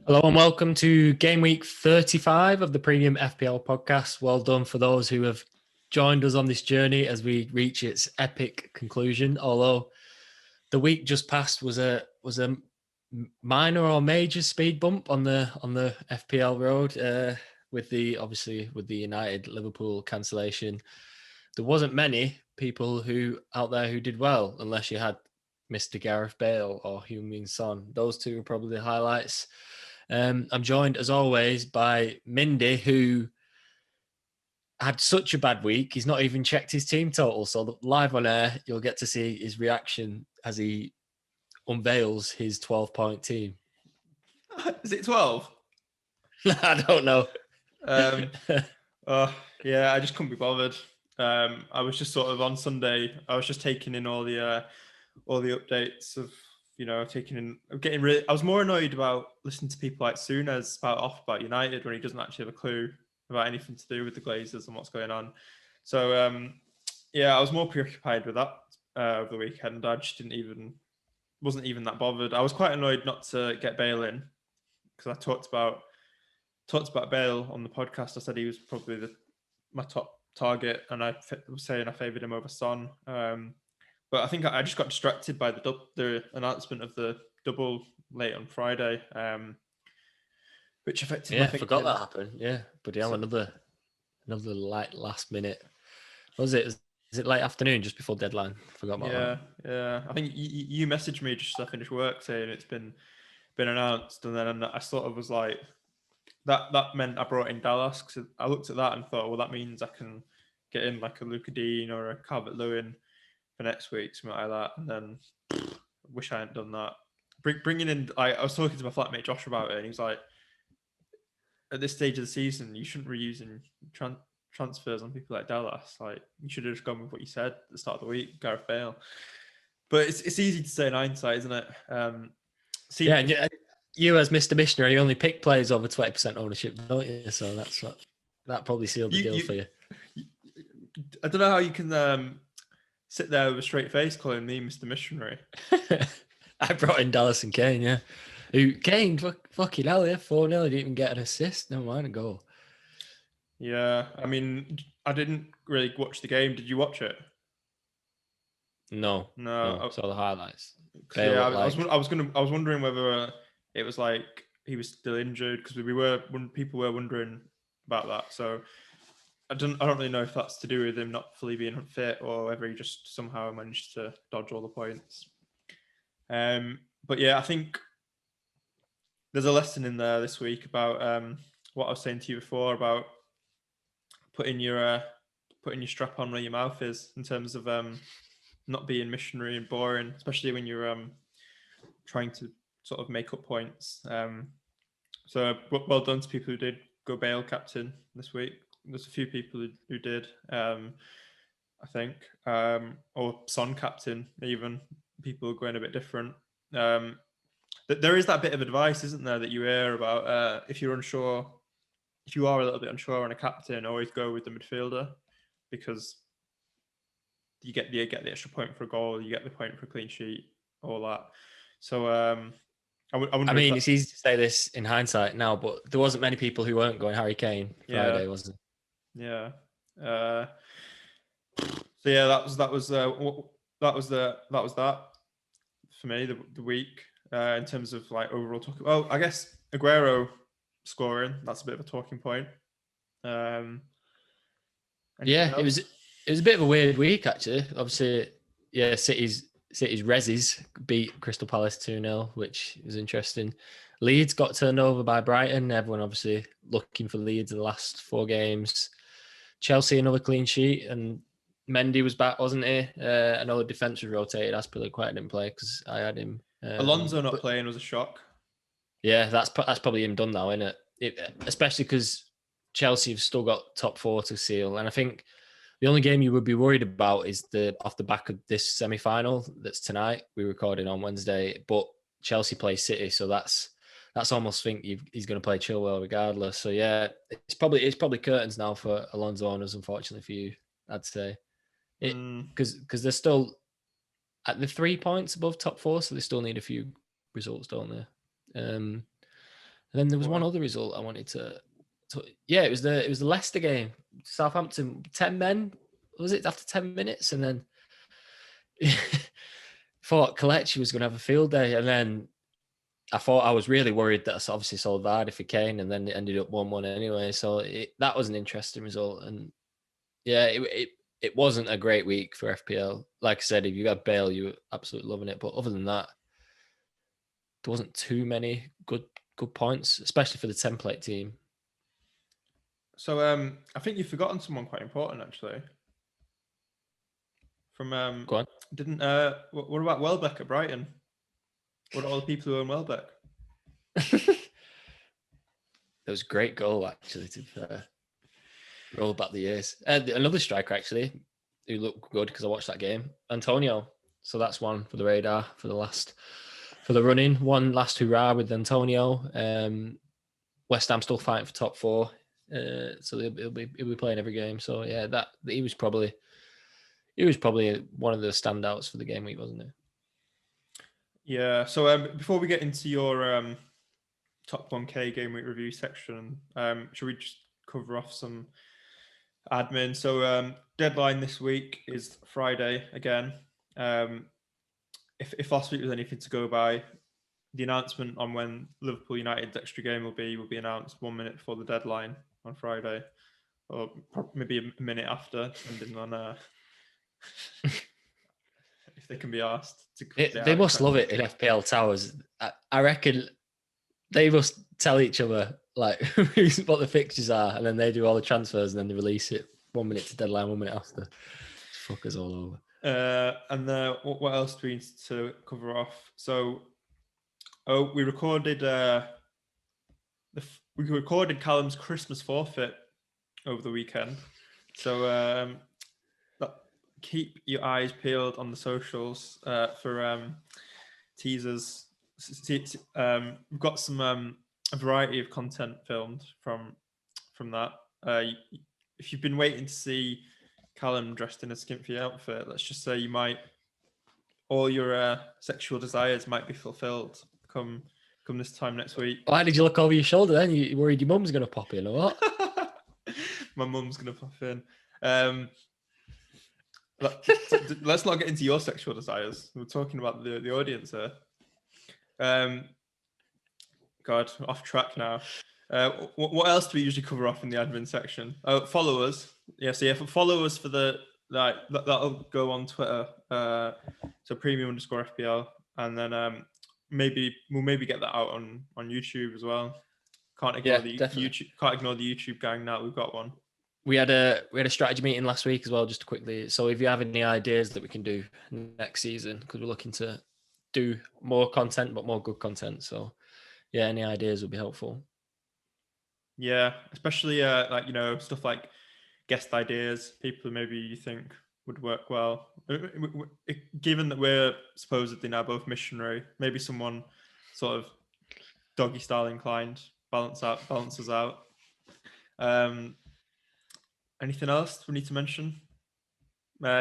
Hello and welcome to Gameweek 35 of the Premium FPL podcast. Well done for those who have joined us on this journey as we reach its epic conclusion. Although the week just past was a minor or major speed bump on the FPL road with the United Liverpool cancellation. There wasn't many people out there who did well, unless you had Mr. Gareth Bale or Heung-min Son. Those two are probably the highlights. I'm joined, as always, by Mindy, who had such a bad week. He's not even checked his team total. So live on air, you'll get to see his reaction as he unveils his 12-point team. Is it 12? I don't know. Yeah, I just couldn't be bothered. I was just sort of on Sunday. I was just taking in all the updates of, I was more annoyed about listening to people like Souness spout off about United when he doesn't actually have a clue about anything to do with the Glazers and what's going on. So I was more preoccupied with that over the weekend. I just wasn't even that bothered. I was quite annoyed not to get Bale in because I talked about Bale on the podcast. I said he was probably my top target, and I was saying I favoured him over Son. But I think I just got distracted by the announcement of the double late on Friday, which affected my thinking. I forgot that happened. Yeah, but another last minute. What was it? Is it late afternoon, just before deadline? I forgot about that. Yeah. I think you messaged me just as I finished work saying it's been announced, and then I sort of was like, that meant I brought in Dallas, because I looked at that and thought, well, that means I can get in like a Luca Dean or a Calvert-Lewin for next week, something like that. And then I wish I hadn't done that. Bringing in, I was talking to my flatmate Josh about it, and he was like, at this stage of the season, you shouldn't be using transfers on people like Dallas. Like, you should have just gone with what you said at the start of the week, Gareth Bale. But it's easy to say in hindsight, isn't it? You as Mr. Missionary, you only pick players over 20% ownership, don't you? So that probably sealed the deal for you. I don't know how you can sit there with a straight face calling me Mr. Missionary. I brought in Dallas and Kane, yeah. Kane, fucking hell, yeah, 4-0, didn't even get an assist. Never mind a goal. Yeah, I mean, I didn't really watch the game. Did you watch it? No. I saw the highlights. Yeah, I was wondering whether it was like he was still injured, because people were wondering about that. So I don't really know if that's to do with him not fully being fit, or whether he just somehow managed to dodge all the points. But yeah, I think there's a lesson in there this week about what I was saying to you before about putting your strap on where your mouth is, in terms of not being missionary and boring, especially when you're trying to sort of make up points. So well done to people who did go Bale captain this week. There's a few people who did, I think, or Son captain, even. People are going a bit different. There is that bit of advice, isn't there, that you hear about if you are a little bit unsure on a captain, always go with the midfielder, because you get the extra point for a goal, you get the point for a clean sheet, all that. So I mean, it's easy to say this in hindsight now, but there wasn't many people who weren't going Harry Kane Friday, was there? Yeah. So yeah, that was that for me, the week, in terms of like overall talk. Well, I guess Aguero scoring, that's a bit of a talking point. It was a bit of a weird week, actually. Obviously, yeah, City's Rezzes beat Crystal Palace 2-0, which is interesting. Leeds got turned over by Brighton. Everyone obviously looking for Leeds in the last 4 games. Chelsea, another clean sheet, and Mendy was back, wasn't he? I know the defence was rotated. Azpilicueta didn't play because I had him. Alonso not playing was a shock. Yeah, that's probably him done now, isn't it? Especially because Chelsea have still got top 4 to seal. And I think the only game you would be worried about is off the back of this semi-final that's tonight. We're recording on Wednesday, but Chelsea play City, so that's almost think he's going to play Chilwell regardless. So yeah, it's probably curtains now for Alonso owners, unfortunately for you, I'd say. Because there's still, at the 3 points above top 4, so they still need a few results, don't they? And then there was one other result I wanted to yeah, it was the Leicester game. Southampton 10 men, was it after 10 minutes? And then thought Kelechi was going to have a field day, and then I was really worried that I obviously sold Vardy for Kane, and then it ended up 1-1 anyway. So that was an interesting result, and yeah, it wasn't a great week for FPL. Like I said, if you had Bale, you were absolutely loving it, but other than that, there wasn't too many good points, especially for the template team. So I think you've forgotten someone quite important actually. From Go on. What about Welbeck at Brighton? What are all the people who own Welbeck? That was a great goal, actually, to roll back the years. Another striker, actually, who looked good because I watched that game, Antonio. So that's one for the radar for the running. One last hurrah with Antonio. West Ham still fighting for top 4. So he'll be playing every game. So yeah, he was probably one of the standouts for the game week, wasn't it? Yeah. So before we get into your top 1K game week review section, should we just cover off some admin? So deadline this week is Friday again. If last week was anything to go by, the announcement on when Liverpool United's extra game will be announced 1 minute before the deadline on Friday, or maybe a minute after, depending on if they can be asked to. They must love it in FPL Towers. I reckon they must tell each other like what the fixtures are, and then they do all the transfers, and then they release it 1 minute to deadline, 1 minute after. Fuck us all over. And what else do we need to cover off? So, we recorded Callum's Christmas forfeit over the weekend. So keep your eyes peeled on the socials for teasers. We've got some a variety of content filmed from that. If you've been waiting to see Callum dressed in a skimpy outfit, let's just say all your sexual desires might be fulfilled come this time next week. Why did you look over your shoulder then? You worried your mum's going to pop in or what? My mum's going to pop in. Let's not get into your sexual desires. We're talking about the audience here. God, off track now. What else do we usually cover off in the admin section? Follow us. Yeah, so follow us for that'll go on Twitter. So premium_FPL, and then we'll get that out on YouTube as well. Can't ignore the YouTube gang now. We've got one. We had a strategy meeting last week as well, just quickly. So if you have any ideas that we can do next season, because we're looking to do more content, but more good content. So yeah, any ideas would be helpful. Yeah, especially stuff like guest ideas, people maybe you think would work well. Given that we're supposedly now both missionary, maybe someone sort of doggy style inclined balances out. Anything else we need to mention?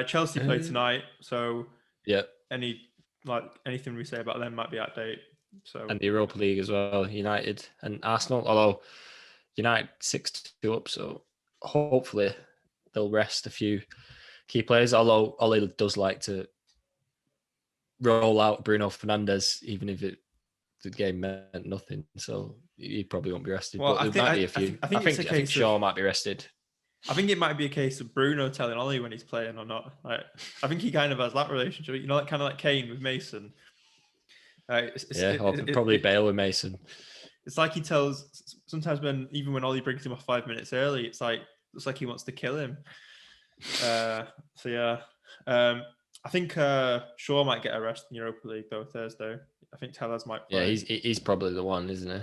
Chelsea play tonight, so yeah. Anything we say about them might be out of date. So and the Europa League as well, United and Arsenal. Although United 6-2 up, so hopefully they'll rest a few key players. Although Ole does like to roll out Bruno Fernandes, even if the game meant nothing, so he probably won't be rested. Well, but there might be a few. I think Shaw might be rested. I think it might be a case of Bruno telling Ollie when he's playing or not. I think he kind of has that relationship, kind of like Kane with Mason. Probably Bale with Mason. It's like he tells sometimes when Ollie brings him off 5 minutes early, looks like he wants to kill him. So yeah, I think Shaw might get a rest in Europa League though Thursday. I think Tellez might play. Yeah, he's probably the one, isn't he?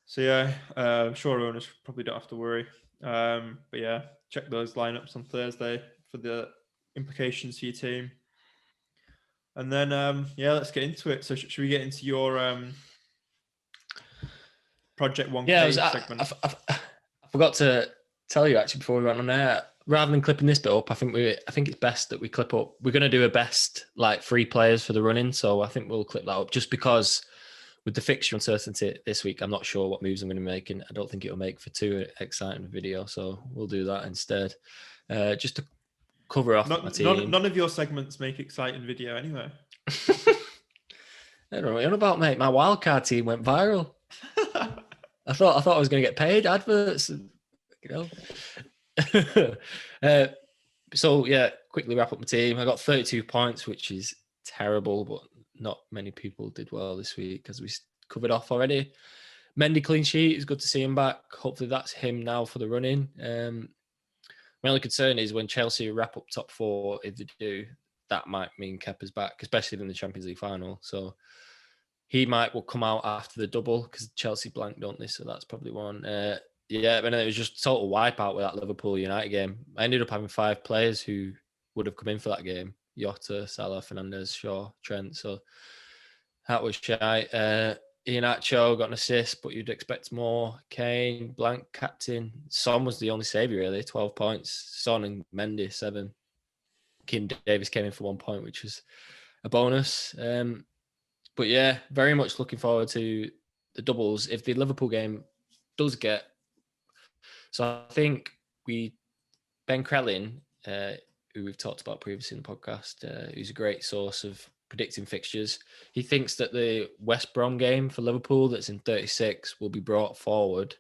So yeah, Shaw owners probably don't have to worry. But yeah, check those lineups on Thursday for the implications for your team. And then let's get into it. So should we get into your Project 1K segment? I forgot to tell you actually before we went on air. rather than clipping this bit up, I think it's best that we clip up. We're going to do a best like 3 players for the running, so I think we'll clip that up just because with the fixture uncertainty this week, I'm not sure what moves I'm going to make, and I don't think it'll make for too exciting a video, so we'll do that instead. Just to cover off my team. None of your segments make exciting video anyway. I don't know what you're on about, mate. My wildcard team went viral. I thought I was going to get paid adverts, So yeah, quickly wrap up my team. I got 32 points, which is terrible, but not many people did well this week because we covered off already. Mendy clean sheet. It's good to see him back. Hopefully that's him now for the running. My only concern is when Chelsea wrap up top 4, if they do, that might mean Kepa's back, especially in the Champions League final. So he will come out after the double because Chelsea blank, don't they? So that's probably one. Yeah, and it was just total wipeout with that Liverpool United game. I ended up having 5 players who would have come in for that game. Jota, Salah, Fernandes, Shaw, Trent. So that was shy. Iheanacho got an assist, but you'd expect more. Kane, blank captain. Son was the only saviour, really. 12 points. Son and Mendy, 7. Kim Davis came in for 1 point, which was a bonus. But yeah, very much looking forward to the doubles. If the Liverpool game does get... So I think Ben Krellin, who we've talked about previously in the podcast, who's a great source of predicting fixtures. He thinks that the West Brom game for Liverpool that's in 36 will be brought forward.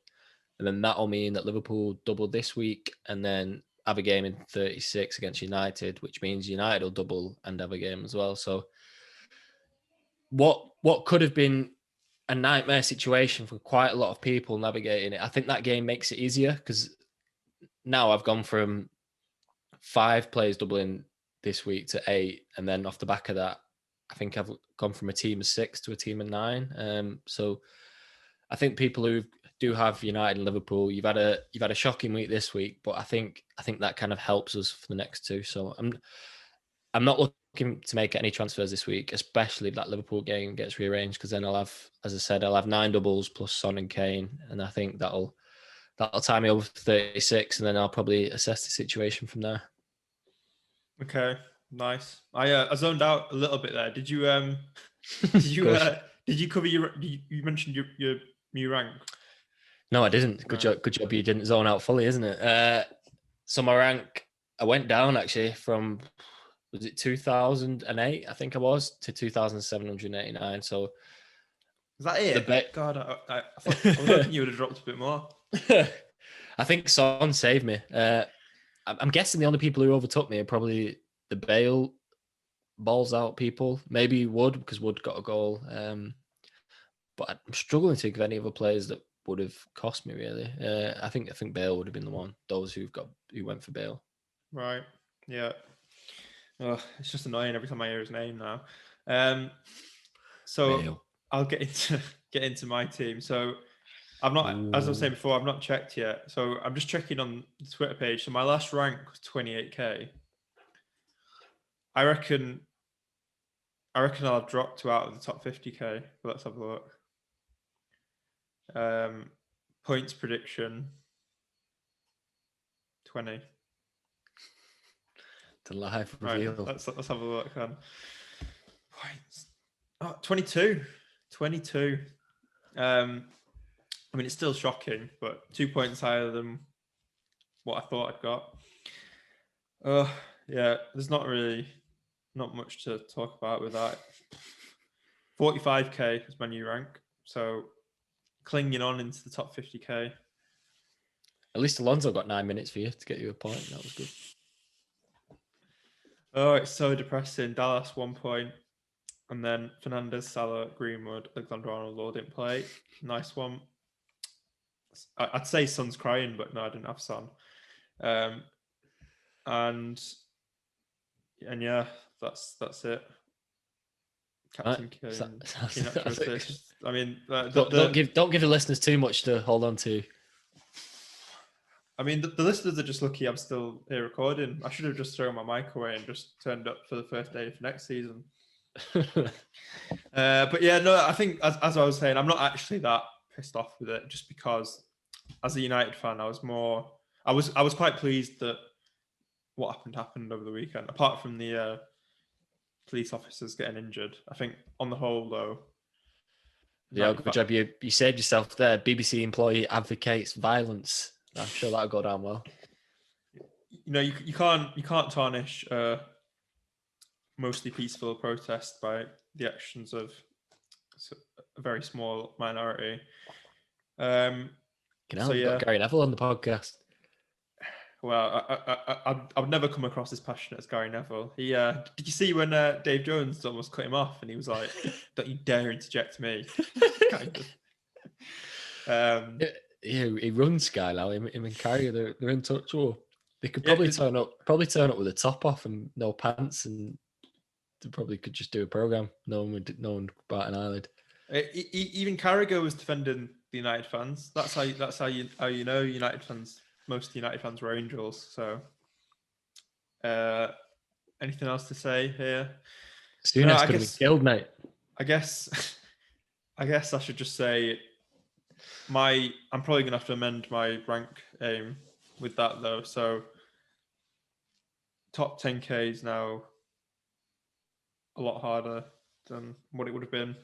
And then that'll mean that Liverpool double this week and then have a game in 36 against United, which means United will double and have a game as well. So what could have been a nightmare situation for quite a lot of people navigating it, I think that game makes it easier because now I've gone from 5 players doubling this week to 8. And then off the back of that, I think I've gone from a team of 6 to a team of 9. So I think people who do have United and Liverpool, you've had a shocking week this week, but I think that kind of helps us for the next 2. So I'm not looking to make any transfers this week, especially if that Liverpool game gets rearranged, because then I'll have, as I said, I'll have 9 doubles plus Son and Kane, and I think that'll tie me over for 36, and then I'll probably assess the situation from there. Okay, nice. I zoned out a little bit there. Did you cover your? You mentioned your new rank. No, I didn't. Good job. You didn't zone out fully, isn't it? So my rank, I went down actually from, was it 2008? I think I was, to 2,789. So is that it? God, I was hoping you would have dropped a bit more. I think Son saved me. I'm guessing the only people who overtook me are probably the Bale balls out people. Maybe Wood, because Wood got a goal. But I'm struggling to think of any other players that would have cost me really. I think Bale would have been the one. Those who went for Bale. Right. Yeah. Oh, it's just annoying every time I hear his name now. So Bale. I'll get into my team. So I've not, as I was saying before, I've not checked yet. So I'm just checking on the Twitter page. So my last rank was 28k. I reckon I'll drop to out of the top 50k. But let's have a look. Points prediction 20. The live reveal. Right, let's have a look then. Points. Oh, 22. I mean, it's still shocking, but 2 points higher than what I thought I'd got. Yeah, there's not much to talk about with that. 45k is my new rank, so clinging on into the top 50k. At least Alonso got 9 minutes for you to get you a point. That was good. Oh, it's so depressing. Dallas 1 point, and then Fernandes, Salah, Greenwood, Alexander-Arnold all didn't play. Nice one. I'd say Son's crying, but no, I didn't have Son. And yeah, that's it. Captain Kane. I mean, don't give the listeners too much to hold on to. I mean, the listeners are just lucky I'm still here recording. I should have just thrown my mic away and just turned up for the first day for next season. But yeah, no, I think as I was saying, I'm not actually that pissed off with it, just because as a United fan, I was quite pleased that what happened over the weekend. Apart from the police officers getting injured, I think on the whole, though. Yeah, good job. You saved yourself there. BBC employee advocates violence. I'm sure that'll go down well. You can't tarnish mostly peaceful protest by the actions of a very small minority. We've got Gary Neville on the podcast. Well, I would never come across as passionate as Gary Neville. Did you see when Dave Jones almost cut him off and he was like, "Don't you dare interject me." Kind of. He runs Sky now. Him and Carrie, they're untouchable. They could probably turn up with a top off and no pants, and they probably could just do a program. No one would bat an eyelid. Even Carragher was defending the United fans. That's how you know United fans. Most United fans were angels. So, anything else to say here? Souness could have been killed, mate. I guess I should just say I'm probably gonna have to amend my rank aim with that though. So, top 10K is now a lot harder than what it would have been.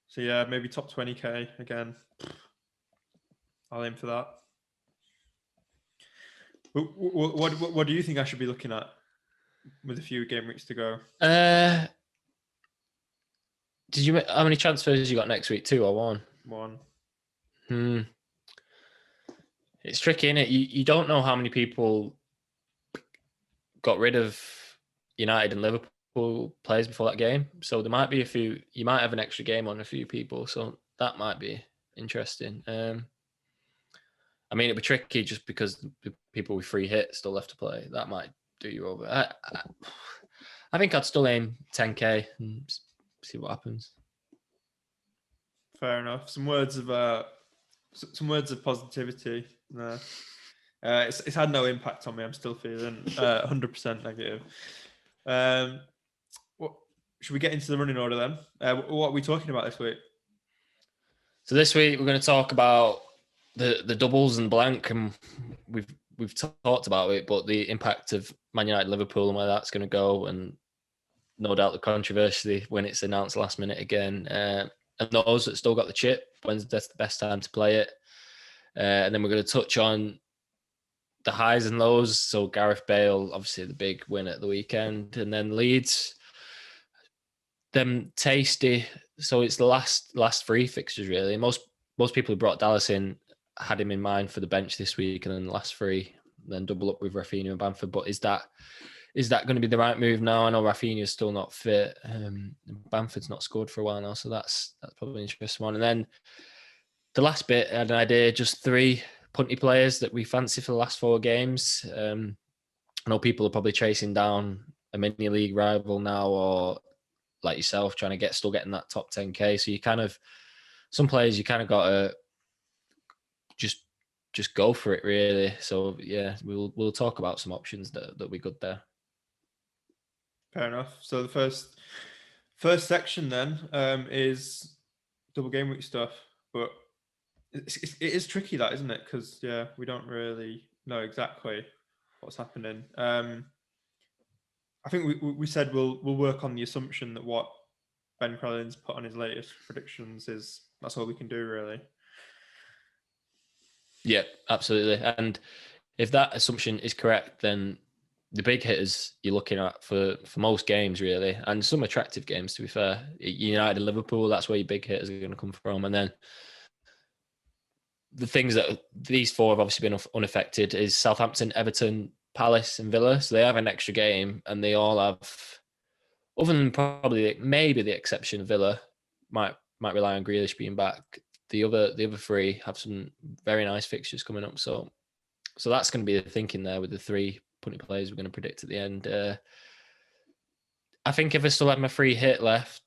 So yeah, maybe top 20K again. I'll aim for that. What do you think I should be looking at with a few game weeks to go? How many transfers you got next week? 2 or 1? 1. It's tricky, isn't it? You don't know how many people got rid of United and Liverpool players before that game. So there might be a few. You might have an extra game on a few people. So that might be interesting. I mean, it'd be tricky just because the people with free hit still left to play. That might do you over. I think I'd still aim 10K and see what happens. Fair enough. Some words of positivity. It's had no impact on me. I'm still feeling 100% negative. Should we get into the running order then? What are we talking about this week? So this week we're going to talk about the doubles and blank, and we've talked about it, but the impact of Man United Liverpool and where that's going to go, and no doubt the controversy when it's announced last minute again, and those that still got the chip, when's the best time to play it, and then we're going to touch on the highs and lows. So Gareth Bale, obviously the big win at the weekend, and then Leeds, them tasty. So it's the last 3 fixtures really. Most people who brought Dallas in had him in mind for the bench this week, and then the last 3, then double up with Rafinha and Bamford. But is that going to be the right move now? I know Rafinha's still not fit. Bamford's not scored for a while now, so that's probably an interesting one. And then the last bit, I had an idea, just 3 punty players that we fancy for the last 4 games. I know people are probably chasing down a mini league rival now, or like yourself, trying to still getting that top 10K. So some players you kind of got to just go for it really. So yeah, we'll talk about some options that we good there. Fair enough. So the first section then is double game week stuff, but it is tricky, that, isn't it? Because we don't really know exactly what's happening. I think we said we'll work on the assumption that what Ben Crellin's put on his latest predictions that's all we can do really. Yeah, absolutely. And if that assumption is correct, then the big hitters you're looking at for most games really, and some attractive games to be fair, United and Liverpool, that's where your big hitters are going to come from. And then the things that these 4 have obviously been unaffected is Southampton, Everton, Palace and Villa. So they have an extra game, and they all have, other than probably maybe the exception of Villa, might rely on Grealish being back. The other 3 have some very nice fixtures coming up. So that's going to be the thinking there with the 3 punty players we're going to predict at the end. I think if I still have my free hit left,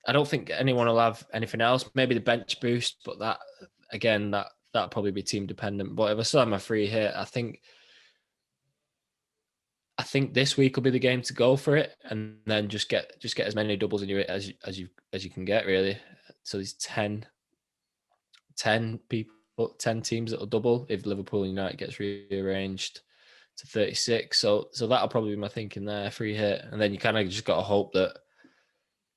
I don't think anyone will have anything else. Maybe the bench boost, but that again, that'll probably be team dependent. But if I still have my free hit, I think this week will be the game to go for it, and then just get as many doubles in your as you can get really. So there's 10 people, 10 teams that will double if Liverpool and United gets rearranged. to 36. So that'll probably be my thinking there, free hit. And then you kind of just got to hope that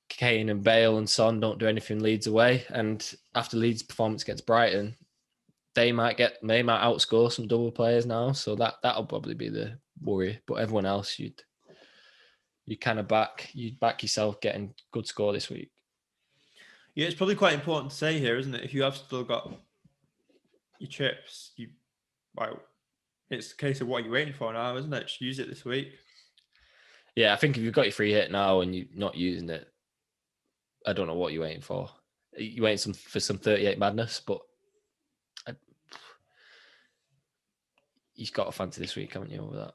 Kane and Bale and Son don't do anything Leeds away. And after Leeds' performance against Brighton, they might outscore some double players now. So that'll probably be the worry. But everyone else, you'd back yourself getting good score this week. Yeah, it's probably quite important to say here, isn't it? If you have still got your chips, it's a case of what you're waiting for now, isn't it? Just use it this week. Yeah, I think if you've got your free hit now and you're not using it, I don't know what you're waiting for. You're waiting for some 38 madness, but you've got a fancy this week, haven't you, over that?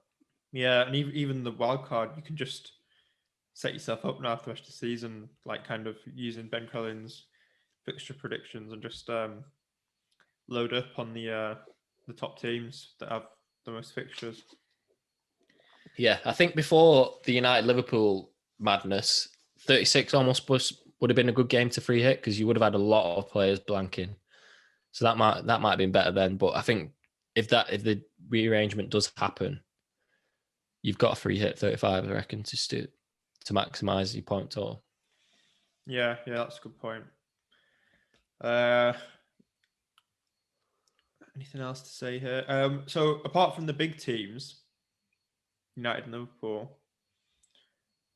Yeah, and even the wild card, you can just set yourself up now for the rest of the season, like kind of using Ben Collins' fixture predictions and just load up on the top teams that have the most fixtures. Yeah, I think before the United Liverpool madness, 36 almost would have been a good game to free hit because you would have had a lot of players blanking. So that might have been better then. But I think if the rearrangement does happen, you've got a free hit 35, I reckon, just to maximise your point total. Yeah, that's a good point. Anything else to say here? So apart from the big teams, United and Liverpool,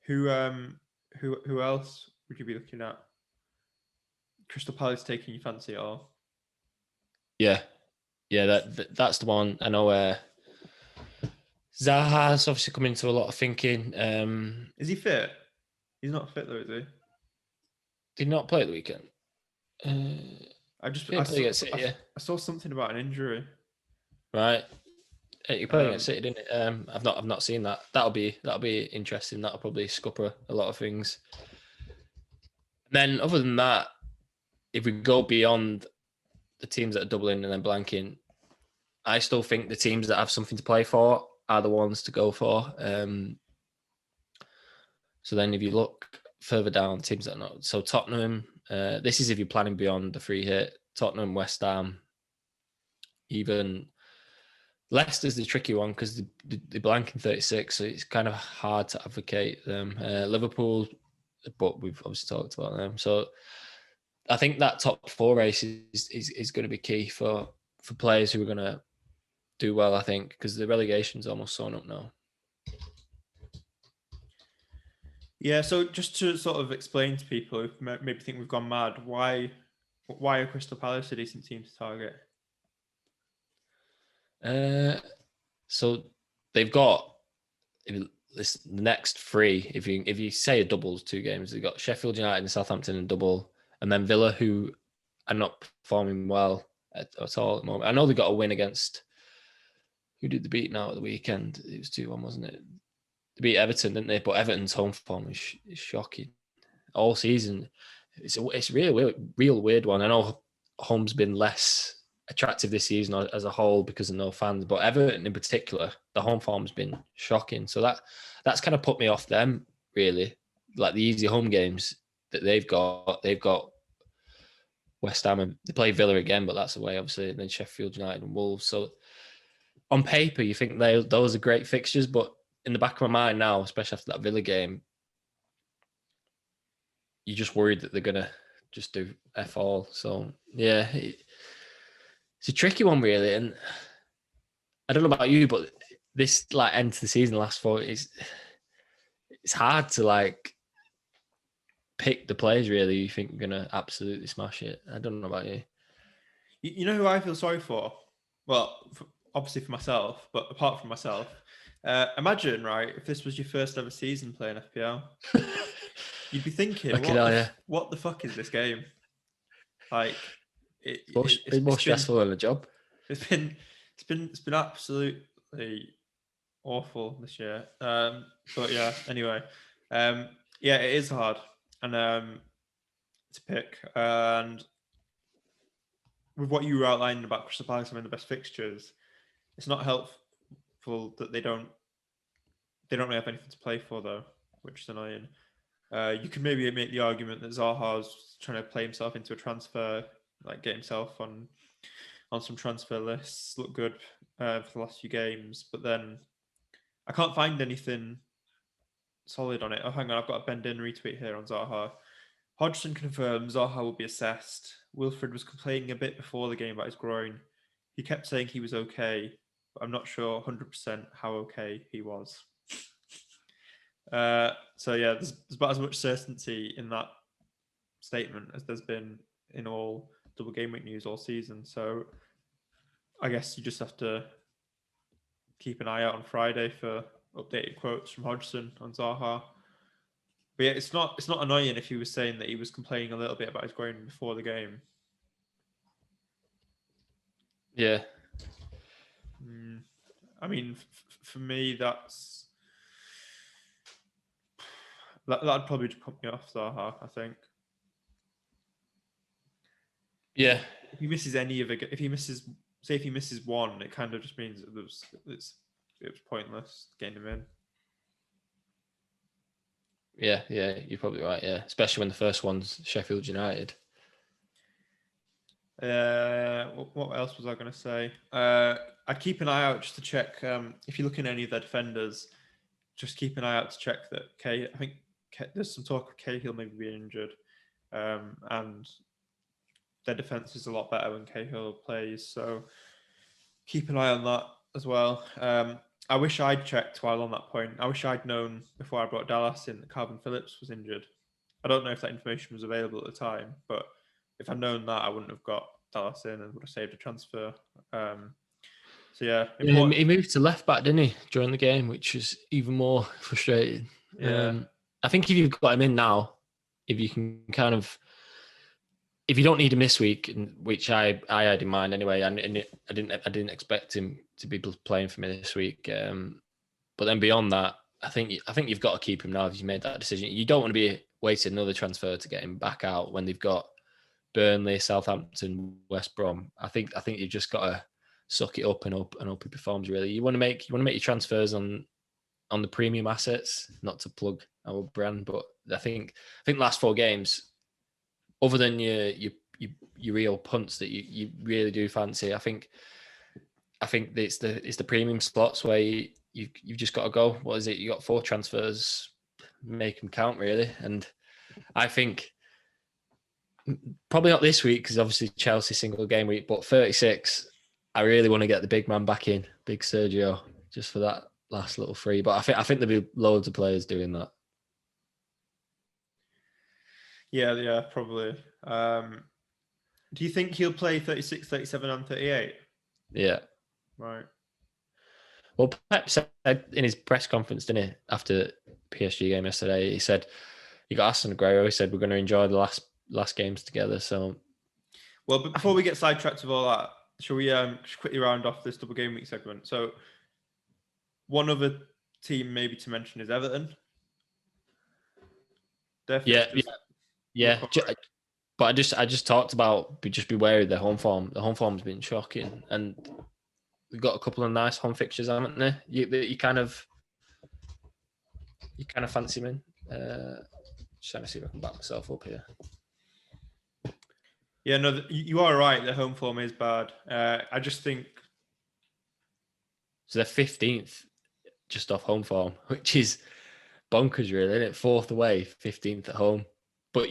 who else would you be looking at? Crystal Palace taking your fancy at all? Yeah, that's the one. I know Zaha's obviously come into a lot of thinking. Is he fit? He's not fit though, is he? Did not play at the weekend. I saw something about an injury. Right. You played against City, didn't it? I've not seen that. That'll be interesting. That'll probably scupper a lot of things. And then other than that, if we go beyond the teams that are doubling and then blanking, I still think the teams that have something to play for are the ones to go for. So then if you look further down, teams that are not. So Tottenham, this is if you're planning beyond the free hit. Tottenham, West Ham, even Leicester's the tricky one because they blank in 36, so it's kind of hard to advocate them. Liverpool, but we've obviously talked about them. So I think that top four race is going to be key for players who are going to do well, I think, because the relegation's almost sewn up now. Yeah, so just to sort of explain to people who maybe think we've gone mad, why are Crystal Palace a decent team to target? So they've got the next three. If you say a doubles 2 games, they've got Sheffield United and Southampton in double, and then Villa, who are not performing well at all at the moment. I know they got a win against, who did they beat now at the weekend? It was 2-1, wasn't it? They beat Everton, didn't they? But Everton's home form is shocking all season. It's really real weird one. I know home's been less attractive this season as a whole because of no fans, but Everton in particular, the home form's been shocking. So that's kind of put me off them, really. Like the easy home games that they've got West Ham, and they play Villa again, but that's away, obviously, and then Sheffield United and Wolves. So on paper, you think those are great fixtures, but in the back of my mind now, especially after that Villa game, you're just worried that they're going to just do F all. So, yeah, it's a tricky one, really. And I don't know about you, but this end to the season, the last 4, it's hard to pick the players, really, you think are going to absolutely smash it. I don't know about you. You know who I feel sorry for? Well, obviously for myself, but apart from myself, imagine, right, if this was your first ever season playing FPL, you'd be thinking, what the fuck is this game? It's been more stressful than a job. It's been absolutely awful this year. But yeah, anyway, yeah, it is hard and to pick. And with what you were outlining about Crystal Palace having the best fixtures, it's not helpful that they don't really have anything to play for though, which is annoying. You could maybe make the argument that Zaha's trying to play himself into a transfer, get himself on some transfer lists, look good for the last few games, but then I can't find anything solid on it. Oh, hang on, I've got a bend-in retweet here on Zaha. Hodgson confirms Zaha will be assessed. Wilfred was complaining a bit before the game about his groin. He kept saying he was okay, but I'm not sure 100% how okay he was. So yeah, there's about as much certainty in that statement as there's been in all double game week news all season. So I guess you just have to keep an eye out on Friday for updated quotes from Hodgson on Zaha. But yeah, it's not annoying if he was saying that he was complaining a little bit about his groin before the game. Yeah. I mean, for me, that'd probably just put me off Zaha, I think. Yeah. If he misses any of it, if he misses one, it kind of just means it was pointless getting him in. Yeah, you're probably right. Yeah, especially when the first one's Sheffield United. What else was I going to say? I'd keep an eye out just to check if you're looking at any of their defenders. Just keep an eye out to check that I think there's some talk of Cahill maybe being injured, and their defense is a lot better when Cahill plays. So keep an eye on that as well. I wish I'd checked while on that point. I wish I'd known before I brought Dallas in that Calvin Phillips was injured. I don't know if that information was available at the time, but if I'd known that, I wouldn't have got Dallas in and would have saved a transfer. So yeah, he moved to left back, didn't he, during the game, which was even more frustrating. Yeah. I think if you've got him in now, if you can if you don't need him this week, which I had in mind anyway, and I didn't expect him to be playing for me this week. But then beyond that, I think you've got to keep him now if you made that decision. You don't want to be wasting another transfer to get him back out when they've got Burnley, Southampton, West Brom. I think you've just got to suck it up and hope he performs. Really, you want to make your transfers on the premium assets, not to plug our brand, but I think last 4 games, other than your real punts that you really do fancy, I think it's the premium slots where you've just got to go. What is it? You got 4 transfers, make them count really. And I think probably not this week because obviously Chelsea single game week, but 36, I really want to get the big man back in, big Sergio, just for that last little free. But I think there'll be loads of players doing that. Yeah, probably. Do you think he'll play 36, 37 and 38? Yeah. Right. Well, Pep said in his press conference, didn't he, after PSG game yesterday, he said, you got Aston Aguero, he said, we're going to enjoy the last games together. So, well, but before we get sidetracked with all that, shall we quickly round off this double game week segment? So, one other team maybe to mention is Everton. Yeah. But I just talked about be wary of their home form. The home form's been shocking, and we've got a couple of nice home fixtures, haven't they? You kind of fancy them in. Just trying to see if I can back myself up here. Yeah, no, you are right. The home form is bad. I just think so. They're 15th, just off home form, which is bonkers, really, isn't it? 4th away, 15th at home. But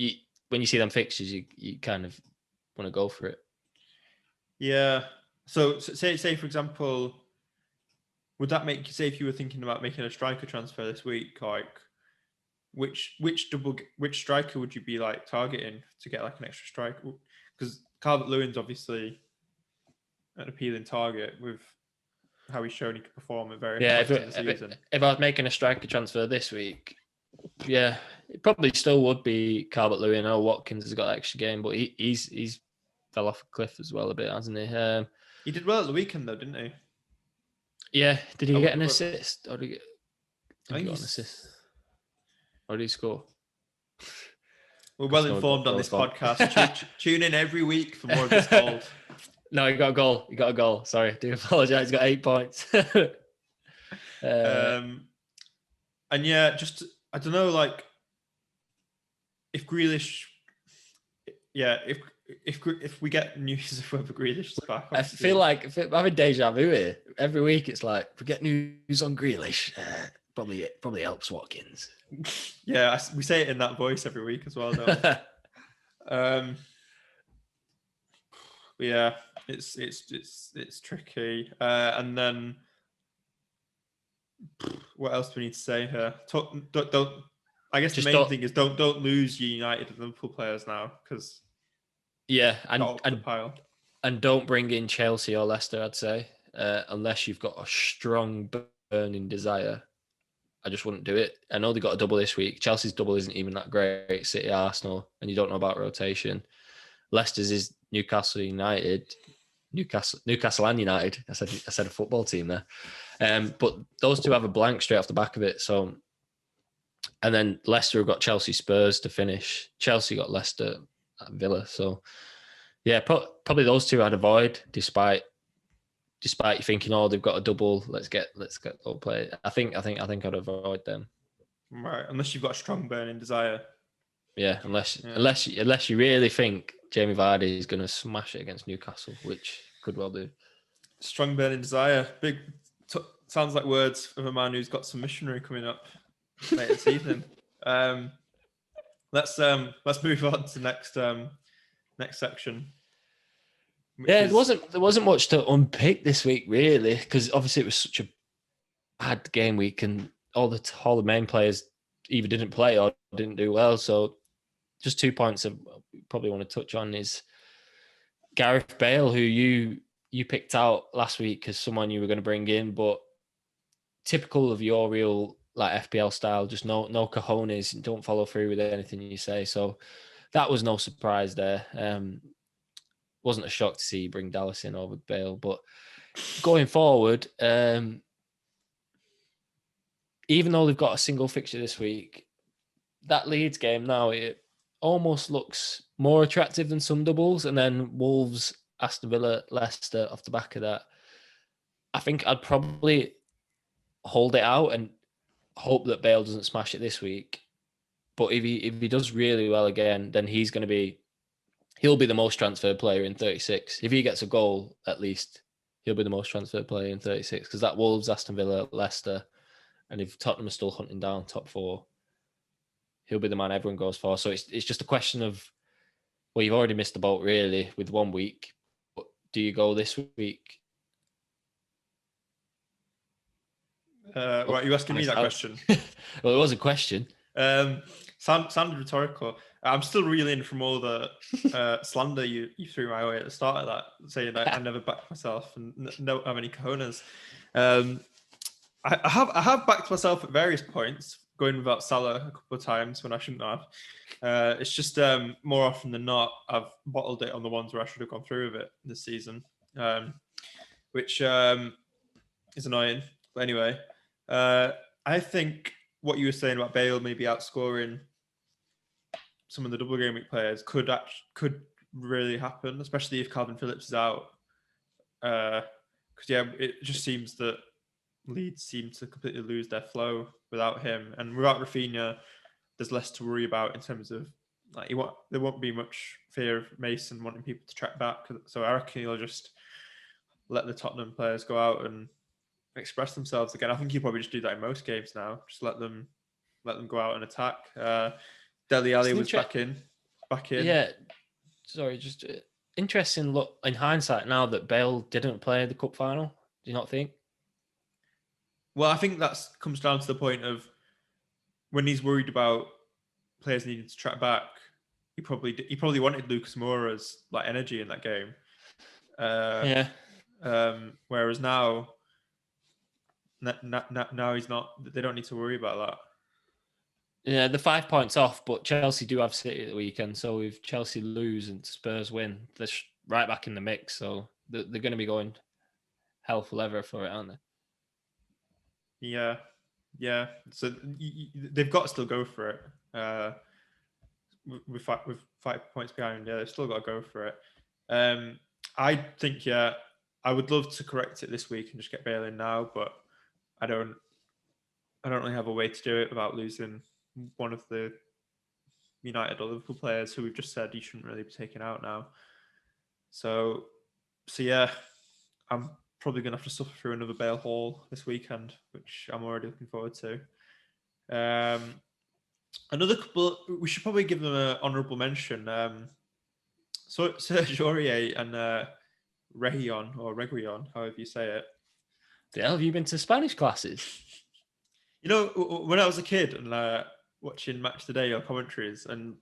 when you see them fixtures, you kind of want to go for it. Yeah. So say for example, would that make you say if you were thinking about making a striker transfer this week, like which striker would you be like targeting to get like an extra striker? Because Calvert-Lewin's obviously an appealing target with how he's shown he can perform at various points of the season. If I was making a striker transfer this week, yeah, it probably still would be Calvert-Lewin. I know Watkins has got an extra game, but he's fell off a cliff as well a bit, hasn't he? He did well at the weekend though, didn't he? Yeah. Did he get an assist? Or did he got an assist? Or did he score? We're well informed on this podcast. Tune in every week for more of this gold. No, he got a goal. Sorry, I do apologise. He's got 8 points. And yeah, just I don't know, like if Grealish, if if we get news of whether Grealish is back, I feel like I'm having deja vu here. Every week it's like, if we get news on Grealish, probably helps Watkins. Yeah, we say it in that voice every week as well, don't we? Yeah, it's tricky. And then what else do we need to say here? Don't I guess the main thing is don't lose your United and Liverpool players now, because and don't bring in Chelsea or Leicester, I'd say, unless you've got a strong burning desire. I just wouldn't do it. I know they got a double this week. Chelsea's double isn't even that great. City, Arsenal, and you don't know about rotation. Leicester's is Newcastle United. Newcastle and United. I said a football team there. But those two have a blank straight off the back of it. So, and then Leicester have got Chelsea Spurs to finish. Chelsea got Leicester at Villa. So, yeah, probably those two I'd avoid, despite you thinking, oh, they've got a double. Let's get all play. I think I'd avoid them. Right, unless you've got a strong burning desire. Yeah, unless you really think Jamie Vardy is going to smash it against Newcastle, which could well do. Strong burning desire. Sounds like words of a man who's got some missionary coming up later this evening. Let's move on to the next section. Yeah, there wasn't much to unpick this week, really, because obviously it was such a bad game week, and all the main players either didn't play or didn't do well. So, just 2 points I probably want to touch on is Gareth Bale, who you picked out last week as someone you were going to bring in, but typical of your real like FPL style, just no cojones, don't follow through with anything you say. So that was no surprise there. Wasn't a shock to see you bring Dallas in over Bale, but going forward, even though they've got a single fixture this week, that Leeds game now, it almost looks more attractive than some doubles. And then Wolves, Aston Villa, Leicester off the back of that. I think I'd probably hold it out and hope that Bale doesn't smash it this week. But if he does really well again, then he'll be the most transferred player in 36. If he gets a goal, at least, he'll be the most transferred player in 36. Because that Wolves, Aston Villa, Leicester, and if Tottenham are still hunting down top four, he'll be the man everyone goes for. So it's just a question of, well, you've already missed the boat, really, with 1 week. But do you go this week? Right, you asking me that question? Well, it was a question. Sounded rhetorical. I'm still reeling from all the slander you threw my way at the start of that, saying that I never backed myself and don't have any cojones. I have backed myself at various points, going without Salah a couple of times when I shouldn't have. It's just more often than not, I've bottled it on the ones where I should have gone through with it this season, which is annoying. But anyway, I think what you were saying about Bale maybe outscoring some of the double game week players could really happen, especially if Calvin Phillips is out. Because it just seems that Leeds seem to completely lose their flow without him, and without Rafinha, there's less to worry about in terms of like there won't be much fear of Mason wanting people to track back. So I reckon he'll just let the Tottenham players go out and express themselves again. I think he'll probably just do that in most games now. Just let them go out and attack. Dele Alli was back in. Yeah, sorry, just interesting look in hindsight now that Bale didn't play the cup final. Do you not think? Well, I think that comes down to the point of when he's worried about players needing to track back. He probably wanted Lucas Moura's like energy in that game. Whereas now he's not. They don't need to worry about that. Yeah, the 5 points off, but Chelsea do have City at the weekend. So if Chelsea lose and Spurs win, they're right back in the mix. So they're going to be going hell for leather for it, aren't they? Yeah. So they've got to still go for it. With 5 points behind, they've still got to go for it. I think, I would love to correct it this week and just get Bale in now, but I don't really have a way to do it without losing one of the United or Liverpool players who we've just said you shouldn't really be taking out now. So yeah, I'm probably going to have to suffer through another Bale haul this weekend, which I'm already looking forward to. Another couple, we should probably give them an honourable mention. So Serge Aurier and Reguilon, however you say it. The hell have you been to Spanish classes? You know, when I was a kid and watching Match Today or commentaries, and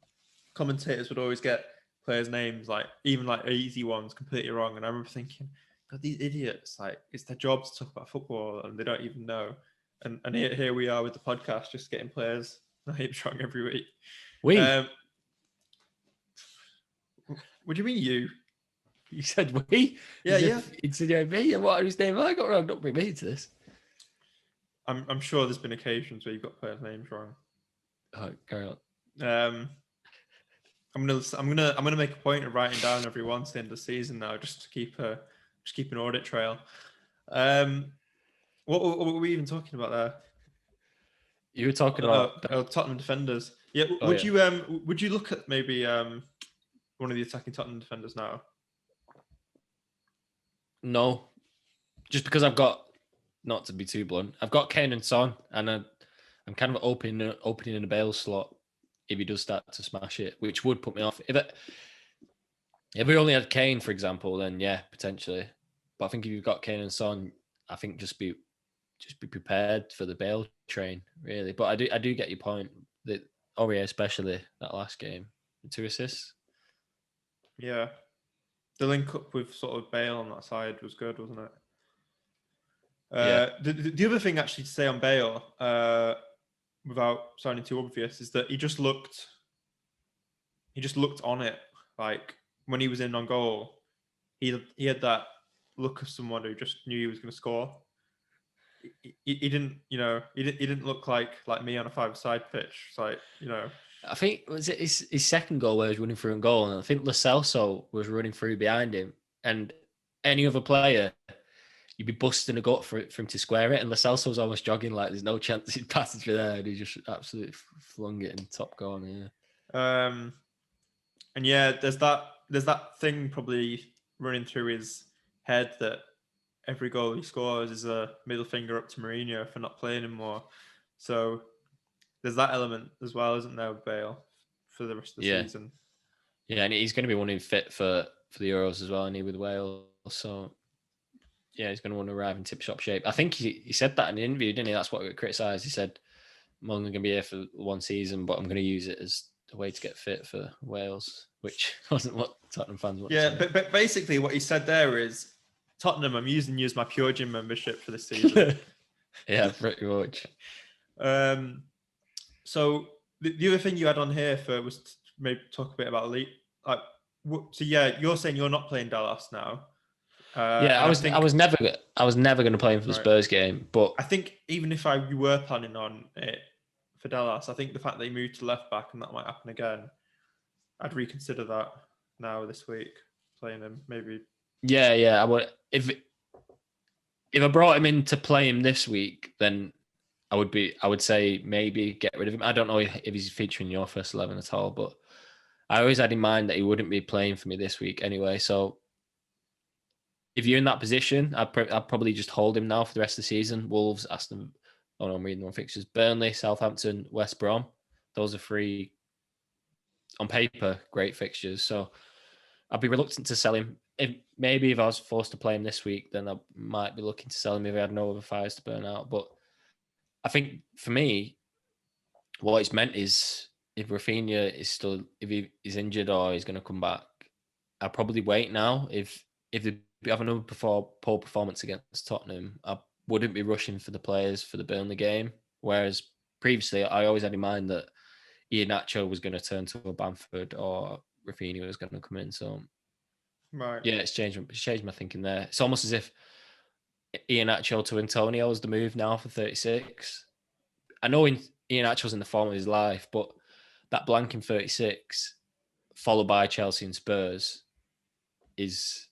commentators would always get players' names, like even like easy ones, completely wrong. And I remember thinking, God, these idiots, like it's their job to talk about football and they don't even know. And here we are with the podcast, just getting players' names wrong every week. What do you mean you? You said we? Yeah. Insinuate me? And what his name I got wrong? Don't bring me to this. I'm sure there's been occasions where you've got players' names wrong. Oh, carry on. I'm gonna make a point of writing down every once at the end of the season now, just to keep an audit trail. What were we even talking about there? You were talking about Tottenham defenders. Yeah. Would you look at maybe one of the attacking Tottenham defenders now? No, just because I've got, not to be too blunt, I've got Kane and Son, and I'm kind of opening in a Bale slot if he does start to smash it, which would put me off. If we only had Kane, for example, then yeah, potentially. But I think if you've got Kane and Son, I think just be prepared for the Bale train, really. But I do get your point that Aurier, especially that last game, 2 assists. Yeah, the link up with sort of Bale on that side was good, wasn't it? Yeah. The other thing actually to say on Bale, without sounding too obvious, is that he just looked on it. Like when he was in on goal, he had that look of someone who just knew he was going to score. He didn't look like me on a 5-side pitch. It's like, I think was it his second goal where he was running through and goal, and I think Lo Celso was running through behind him, and any other player, you'd be busting a gut for him to square it, and Lo Celso was almost jogging like there's no chance he'd pass it through there, and he just absolutely flung it in top corner. Yeah. And yeah, there's that thing probably running through his head that every goal he scores is a middle finger up to Mourinho for not playing him more. So there's that element as well, isn't there, with Bale for the rest of the season? Yeah, and he's going to be wanting fit for the Euros as well, and he with Wales. So yeah, he's going to want to arrive in tip-top shape. I think he said that in the interview, didn't he? That's what we criticised. He said, I'm only going to be here for one season, but I'm going to use it as a way to get fit for Wales, which wasn't what Tottenham fans wanted. Yeah, but basically what he said there is, Tottenham, I'm using you as my Pure Gym membership for this season. Yeah, pretty much. So the other thing you had on here was to maybe talk a bit about elite. So yeah, you're saying you're not playing Dallas now. Yeah, I was never going to play him for the Spurs game, but I think even if you were planning on it for Dallas, I think the fact they moved to left back and that might happen again, I'd reconsider that now this week, playing him maybe. Yeah, I would. If I brought him in to play him this week, then I would say maybe get rid of him. I don't know if he's featuring your first 11 at all, but I always had in mind that he wouldn't be playing for me this week anyway. So if you're in that position, I'd probably just hold him now for the rest of the season. Wolves, Aston. Oh no, I'm reading the wrong fixtures. Burnley, Southampton, West Brom. Those are 3 on paper great fixtures. So I'd be reluctant to sell him. If I was forced to play him this week, then I might be looking to sell him if I had no other fires to burn out. But I think for me, what it's meant is if Rafinha if he is injured or he's going to come back, I'll probably wait now. If they have another poor performance against Tottenham, I wouldn't be rushing for the players for the Burnley game. Whereas previously, I always had in mind that Iheanacho was going to turn to a Bamford or Rafinha was going to come in. So right, yeah, it's changed my thinking there. It's almost as if Iheanacho to Antonio is the move now for 36. I know Iheanacho's in the form of his life, but that blank in 36, followed by Chelsea and Spurs, is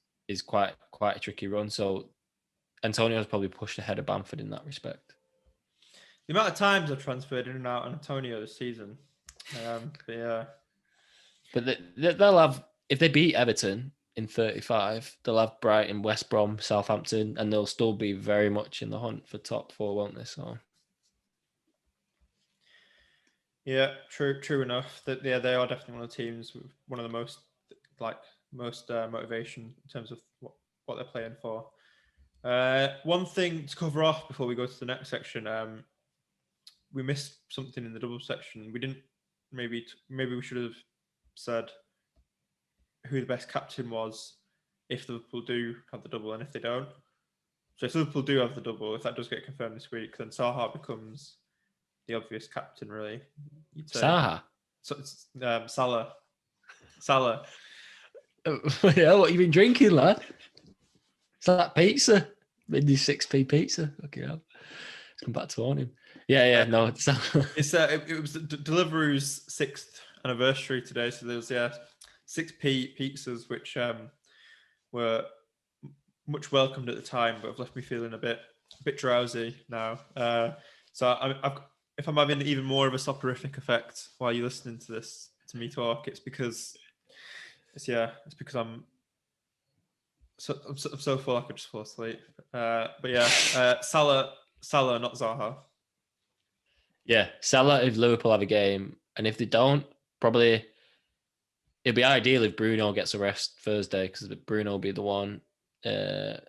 quite a tricky run. So Antonio's probably pushed ahead of Bamford in that respect. The amount of times I've transferred in and out on Antonio this season, But yeah. But they'll have, if they beat Everton in 35, they'll have Brighton, West Brom, Southampton, and they'll still be very much in the hunt for top 4, won't they? So. Yeah, true enough. That they are definitely one of the teams with one of the most motivation in terms of what they're playing for. One thing to cover off before we go to the next section. We missed something in the double section. We didn't. Maybe we should have said who the best captain was if Liverpool do have the double and if they don't. So if Liverpool do have the double, if that does get confirmed this week, then Saha becomes the obvious captain, really. You'd say. Saha? So it's Salah. Yeah, what you been drinking, lad? Is that pizza? Maybe 6p pizza. Okay, I'll come back to warn him. Yeah, no, it's it was Deliveroo's 6th anniversary today, so there was 6p pizzas, which were much welcomed at the time, but have left me feeling a bit drowsy now. So if I'm having even more of a soporific effect while you're listening to me talk, it's because I'm so full I could just fall asleep. But yeah, Salah, not Zaha. Yeah, Salah if Liverpool have a game, and if they don't, probably it'd be ideal if Bruno gets a rest Thursday because Bruno will be the one. Bruno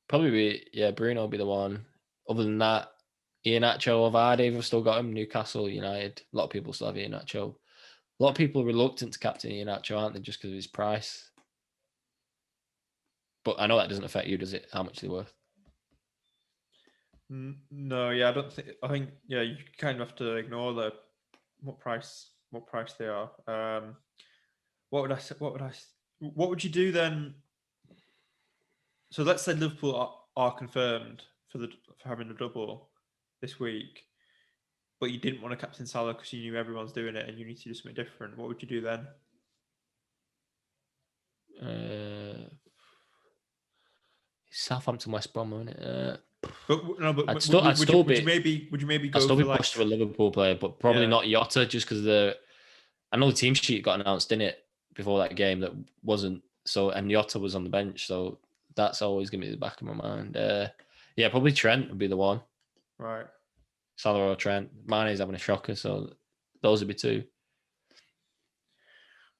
will be the one. Other than that, Iheanacho or Vardy, we've still got him. Newcastle United. A lot of people still have Iheanacho. A lot of people are reluctant to captain Iheanacho, aren't they, just because of his price? But I know that doesn't affect you, does it? How much they're worth? No, yeah, I think you kind of have to ignore what price they are. What would you do then? So let's say Liverpool are confirmed for having a double this week, but you didn't want to captain Salah because you knew everyone's doing it and you need to do something different. What would you do then? Southampton, West Brom, isn't it? Would you maybe go for like pushed for a Liverpool player, but probably not Jota, just because I know the team sheet got announced in it before that game that wasn't so, and Jota was on the bench, so that's always going to be the back of my mind. Probably Trent would be the one. Right. Salah or Trent. Mane's having a shocker, so those would be two.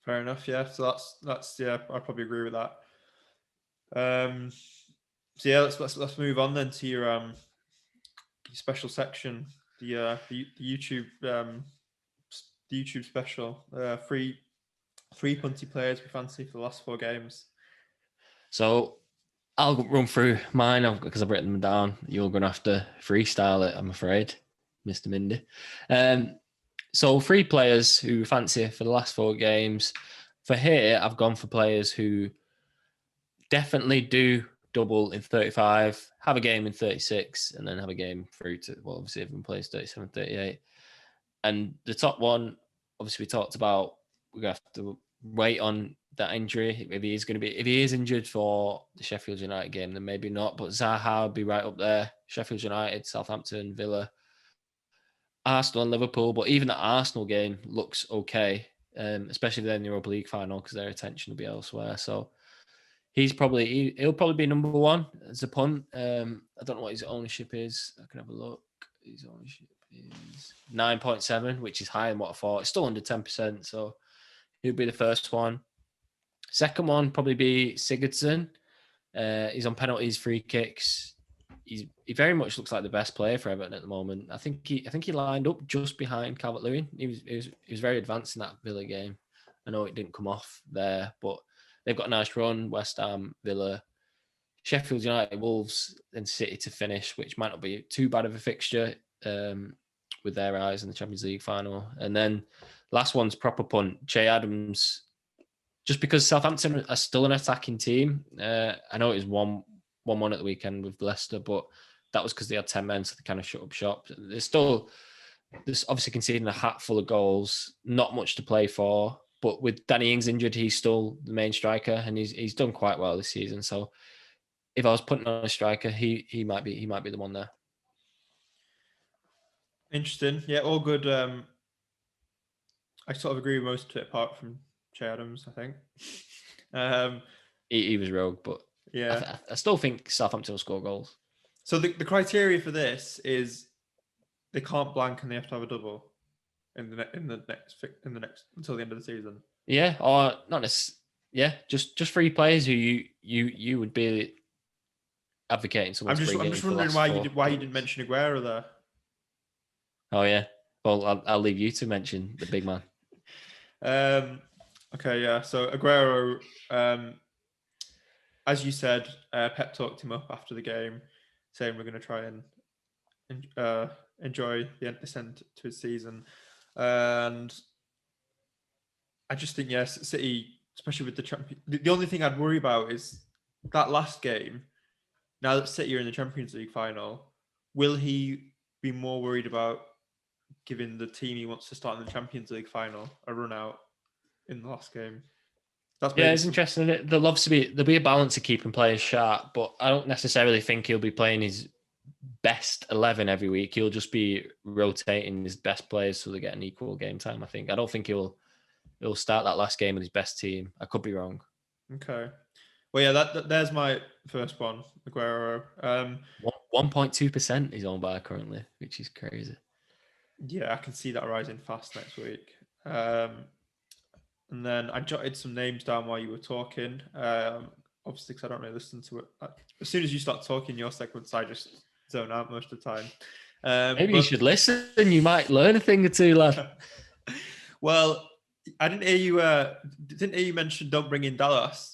Fair enough. Yeah. So that's I probably agree with that. So yeah, let's move on then to your special section, the YouTube special, three punty players we fancy for the last 4 games. So I'll run through mine because I've written them down. You're going to have to freestyle it, I'm afraid, Mr. Mindy. So 3 players who fancy for the last 4 games. For here, I've gone for players who definitely do double in 35, have a game in 36, and then have a game through to, well, obviously everyone plays 37, 38. And the top one, obviously we talked about, we're going to have to wait on that injury. If he is injured for the Sheffield United game, then maybe not. But Zaha will be right up there. Sheffield United, Southampton, Villa, Arsenal and Liverpool. But even the Arsenal game looks okay, especially if they're in the Europa League final because their attention will be elsewhere. So he'll probably be number 1 as a punt. I don't know what his ownership is. I can have a look. His ownership is 9.7, which is higher than what I thought. It's still under 10%, so he'll be the first one. Second one probably be Sigurdsson. He's on penalties, free kicks. He very much looks like the best player for Everton at the moment. I think he lined up just behind Calvert-Lewin. He was very advanced in that Villa game. I know it didn't come off there, but they've got a nice run. West Ham, Villa, Sheffield United, Wolves, and City to finish, which might not be too bad of a fixture with their eyes in the Champions League final. And then last one's proper punt, Che Adams. Just because Southampton are still an attacking team. I know it was 1-1 at the weekend with Leicester, but that was because they had 10 men, so they kind of shut up shop. There's obviously conceding a hat full of goals, not much to play for. But with Danny Ings injured, he's still the main striker, and he's done quite well this season. So if I was putting on a striker, he might be the one there. Interesting. Yeah, all good I sort of agree with most of it, apart from Che Adams, I think. He was rogue, but yeah. I still think Southampton will score goals. So the criteria for this is they can't blank and they have to have a double in the next until the end of the season. Yeah, or not necessarily. Yeah, just 3 players who you would be advocating someone to bring in. I'm just wondering why you didn't mention Aguero there. Oh yeah. Well, I'll leave you to mention the big man. Okay, yeah. So Aguero, as you said, Pep talked him up after the game, saying we're going to try and enjoy the descent to his season, and I just think yes, City, especially with the champion. The only thing I'd worry about is that last game. Now that City are in the Champions League final, will he be more worried about giving the team he wants to start in the Champions League final a run out in the last game? It's interesting. There'll be a balance of keeping players sharp, but I don't necessarily think he'll be playing his best 11 every week. He'll just be rotating his best players so they get an equal game time. I don't think he'll start that last game with his best team. I could be wrong. Okay. Well, yeah, there's my first one, Aguero. 1.2% he's owned by currently, which is crazy. Yeah, I can see that rising fast next week. And then I jotted some names down while you were talking. Obviously, because I don't really listen to it. As soon as you start talking your segments, I just zone out most of the time. Maybe you should listen. You might learn a thing or two, lad. Well, I didn't hear you mention don't bring in Dallas.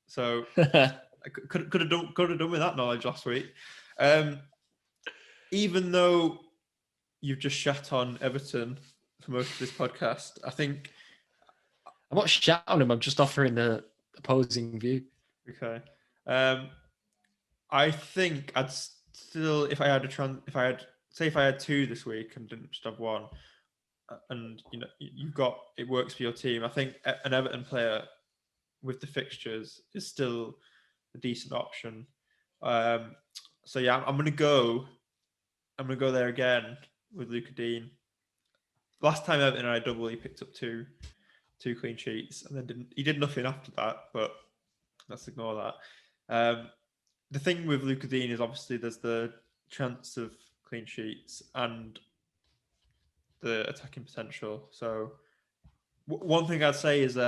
So I could have done with that knowledge last week. Even though you've just shat on Everton for most of this podcast, I think I'm not shouting on him. I'm just offering the opposing view. Okay. I think I'd still, if I had 2 this week and didn't just have 1, and you've got it works for your team. I think an Everton player with the fixtures is still a decent option. So yeah, I'm gonna go there again with Luca Dean. Last time Everton had a double, he picked up two clean sheets, and then he did nothing after that. But let's ignore that. The thing with Luca Dean is obviously there's the chance of clean sheets and the attacking potential. So one thing I'd say is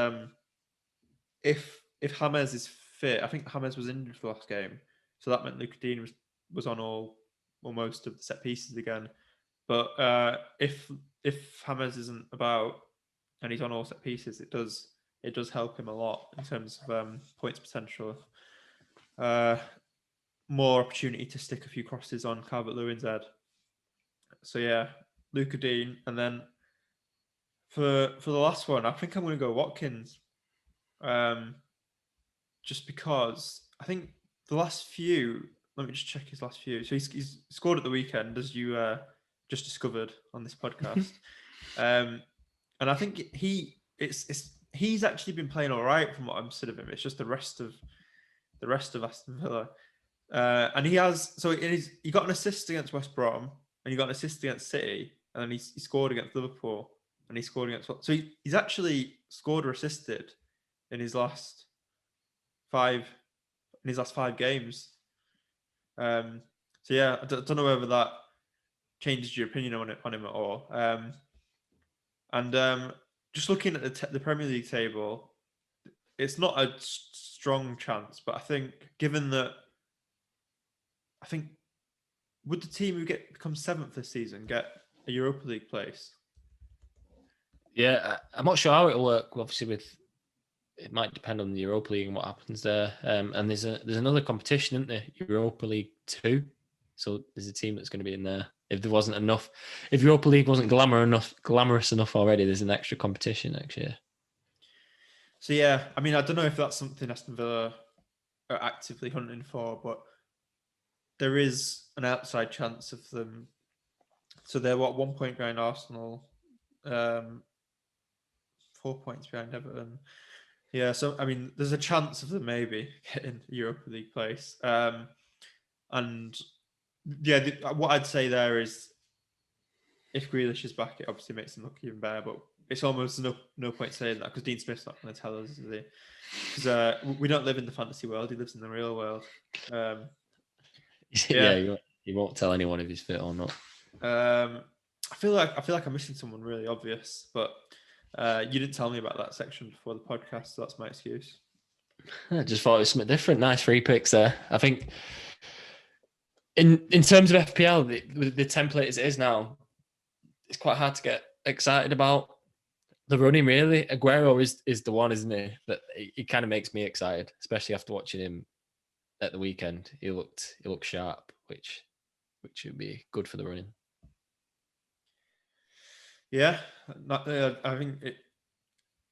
if James is fit, I think James was injured for the last game, so that meant Luca Dean was on all or most of the set pieces again. But if James isn't about and he's on all set pieces, it does help him a lot in terms of points potential. More opportunity to stick a few crosses on Calvert-Lewin's head. So yeah, Luca Dean, and then for the last one, I think I'm going to go Watkins. Just because I think the last few. Let me just check his last few. So he's scored at the weekend, as you just discovered on this podcast. And I think he's actually been playing all right from what I'm seeing of him. It's just the rest of Aston Villa. And he got an assist against West Brom, and he got an assist against City, and then he scored against Liverpool, and he scored against. So he's actually scored or assisted in his last 5 games. So yeah, I don't know whether that changes your opinion on him at all. And just looking at the Premier League table, it's not a strong chance, but I think given that. I think would the team who become 7th this season get a Europa League place? Yeah, I'm not sure how it'll work. Obviously, it might depend on the Europa League and what happens there. And there's another competition, isn't there? Europa League 2. So there's a team that's going to be in there. If Europa League wasn't glamorous enough already, there's an extra competition next year. So yeah, I mean, I don't know if that's something Aston Villa are actively hunting for, but there is an outside chance of them. So they're 1 point behind Arsenal, 4 points behind Everton. Yeah, so I mean, there's a chance of them maybe getting Europa League place. And yeah, what I'd say there is, if Grealish is back, it obviously makes them look even better. But it's almost no point saying that because Dean Smith's not going to tell us, is he? Because we don't live in the fantasy world; he lives in the real world. Yeah, he won't tell anyone if he's fit or not. I feel like I'm missing someone really obvious, but you didn't tell me about that section before the podcast, so that's my excuse. I just thought it was something different. Nice free picks there. I think in terms of FPL, the template as it is now, it's quite hard to get excited about the running. Really, Aguero is the one, isn't he? That he kind of makes me excited, especially after watching him at the weekend. He looked sharp, which would be good for the running. Yeah, I think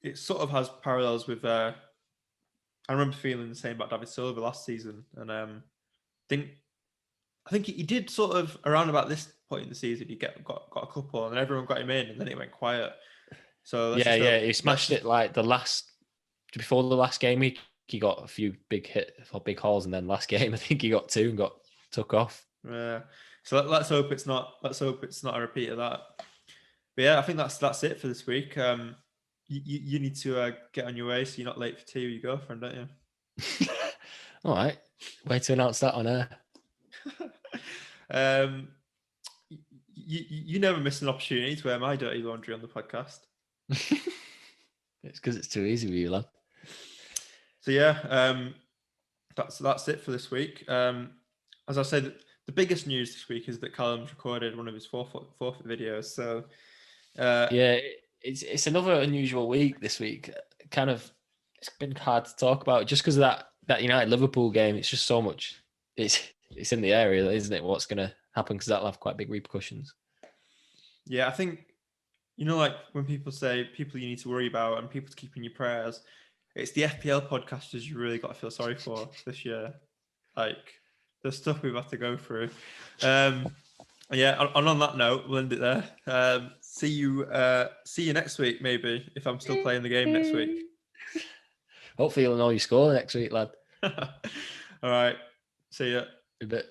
it sort of has parallels with. I remember feeling the same about David Silva last season, and I think he did sort of around about this point in the season. He got a couple, and everyone got him in, and then it went quiet. So he smashed it like before the last game week. He got a few big hauls, and then last game I think he got 2 and got took off. Yeah. So let's hope it's not a repeat of that. But yeah, I think that's it for this week. You need to get on your way so you're not late for tea with your girlfriend, don't you? All right. Way to announce that on air. You never miss an opportunity to wear my dirty laundry on the podcast. It's because it's too easy for you, lad. So yeah, that's it for this week. As I said, the biggest news this week is that Callum's recorded one of his forfeit videos. So yeah, it's another unusual week this week. Kind of, it's been hard to talk about just because of that United Liverpool game. It's just so much. It's in the area, isn't it? What's going to happen, because that'll have quite big repercussions. Yeah, I think, like when people say people you need to worry about and people to keep in your prayers, it's the FPL podcasters you really got to feel sorry for this year. Like the stuff we've had to go through. Yeah, and on that note, we'll end it there. See you next week, maybe, if I'm still playing the game next week. Hopefully you'll know your score next week, lad. All right. See ya. A bit.